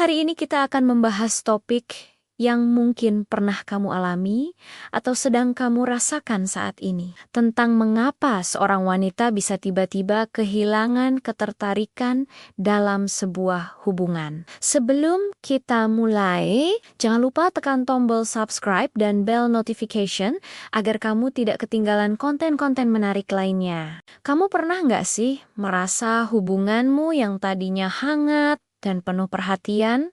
Hari ini kita akan membahas topik yang mungkin pernah kamu alami atau sedang kamu rasakan saat ini. Tentang mengapa seorang wanita bisa tiba-tiba kehilangan ketertarikan dalam sebuah hubungan. Sebelum kita mulai, jangan lupa tekan tombol subscribe dan bell notification agar kamu tidak ketinggalan konten-konten menarik lainnya. Kamu pernah nggak sih merasa hubunganmu yang tadinya hangat dan penuh perhatian,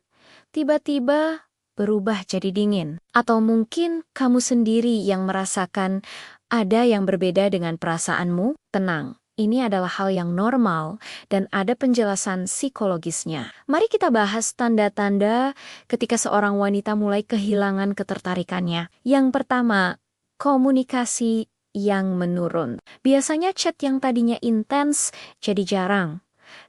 tiba-tiba berubah jadi dingin? Atau mungkin kamu sendiri yang merasakan ada yang berbeda dengan perasaanmu? Tenang, ini adalah hal yang normal dan ada penjelasan psikologisnya. Mari kita bahas tanda-tanda ketika seorang wanita mulai kehilangan ketertarikannya. Yang pertama, komunikasi yang menurun. Biasanya chat yang tadinya intens jadi jarang.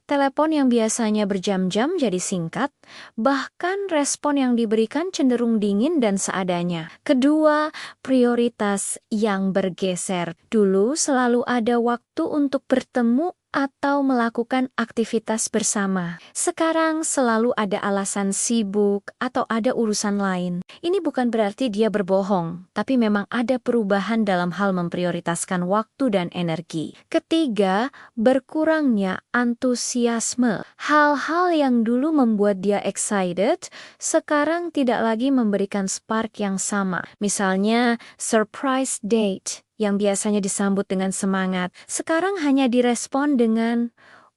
Telepon yang biasanya berjam-jam jadi singkat, bahkan respon yang diberikan cenderung dingin dan seadanya. Kedua, prioritas yang bergeser. Dulu selalu ada waktu untuk bertemu atau melakukan aktivitas bersama. Sekarang selalu ada alasan sibuk atau ada urusan lain. Ini bukan berarti dia berbohong, tapi memang ada perubahan dalam hal memprioritaskan waktu dan energi. Ketiga, berkurangnya antusiasme. Hal-hal yang dulu membuat dia excited, sekarang tidak lagi memberikan spark yang sama. Misalnya, surprise date yang biasanya disambut dengan semangat, sekarang hanya direspon dengan,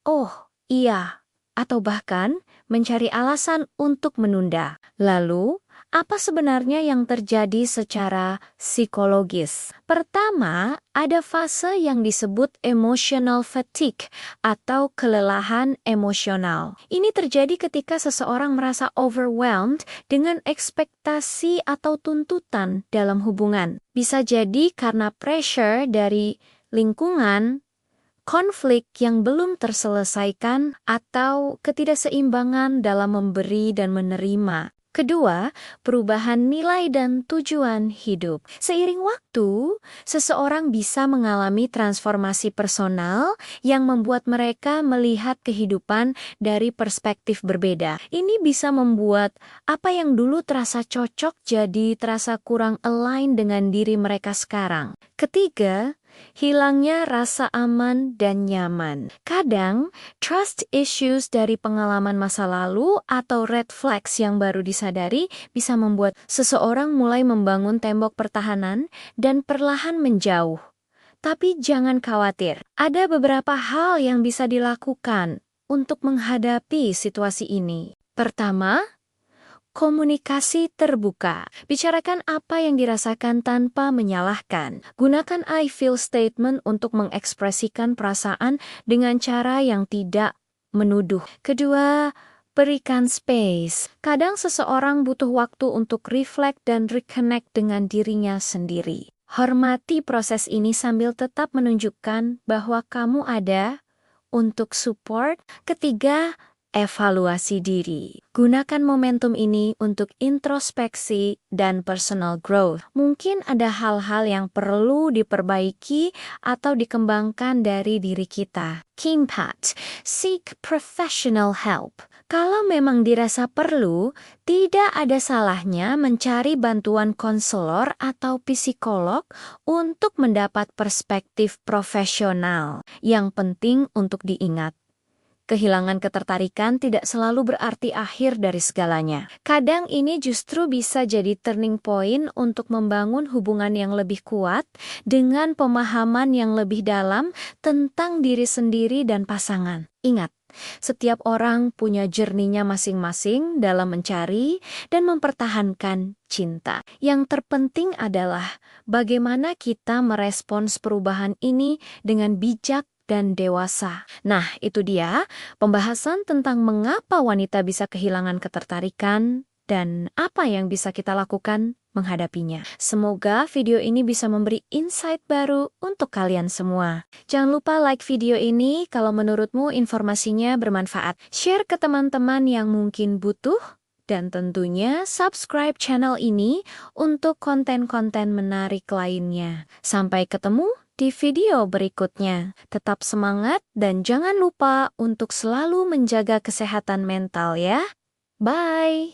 "Oh, iya," atau bahkan mencari alasan untuk menunda. Lalu, apa sebenarnya yang terjadi secara psikologis? Pertama, ada fase yang disebut emotional fatigue atau kelelahan emosional. Ini terjadi ketika seseorang merasa overwhelmed dengan ekspektasi atau tuntutan dalam hubungan. Bisa jadi karena pressure dari lingkungan, konflik yang belum terselesaikan, atau ketidakseimbangan dalam memberi dan menerima. Kedua, perubahan nilai dan tujuan hidup. Seiring waktu, seseorang bisa mengalami transformasi personal yang membuat mereka melihat kehidupan dari perspektif berbeda. Ini bisa membuat apa yang dulu terasa cocok jadi terasa kurang align dengan diri mereka sekarang. Ketiga, hilangnya rasa aman dan nyaman. Kadang, trust issues dari pengalaman masa lalu atau red flags yang baru disadari bisa membuat seseorang mulai membangun tembok pertahanan dan perlahan menjauh. Tapi jangan khawatir, ada beberapa hal yang bisa dilakukan untuk menghadapi situasi ini. Pertama, komunikasi terbuka. Bicarakan apa yang dirasakan tanpa menyalahkan. Gunakan I feel statement untuk mengekspresikan perasaan dengan cara yang tidak menuduh. Kedua, berikan space. Kadang seseorang butuh waktu untuk reflect dan reconnect dengan dirinya sendiri. Hormati proses ini sambil tetap menunjukkan bahwa kamu ada untuk support. Ketiga, evaluasi diri. Gunakan momentum ini untuk introspeksi dan personal growth. Mungkin ada hal-hal yang perlu diperbaiki atau dikembangkan dari diri kita. Keempat, seek professional help. Kalau memang dirasa perlu, tidak ada salahnya mencari bantuan konselor atau psikolog untuk mendapat perspektif profesional. Yang penting untuk diingat, kehilangan ketertarikan tidak selalu berarti akhir dari segalanya. Kadang ini justru bisa jadi turning point untuk membangun hubungan yang lebih kuat dengan pemahaman yang lebih dalam tentang diri sendiri dan pasangan. Ingat, setiap orang punya journey-nya masing-masing dalam mencari dan mempertahankan cinta. Yang terpenting adalah bagaimana kita merespons perubahan ini dengan bijak dan dewasa. Nah, itu dia pembahasan tentang mengapa wanita bisa kehilangan ketertarikan dan apa yang bisa kita lakukan menghadapinya. Semoga video ini bisa memberi insight baru untuk kalian semua. Jangan lupa like video ini kalau menurutmu informasinya bermanfaat. Share ke teman-teman yang mungkin butuh. Dan tentunya subscribe channel ini untuk konten-konten menarik lainnya. Sampai ketemu di video berikutnya. Tetap semangat dan jangan lupa untuk selalu menjaga kesehatan mental ya. Bye!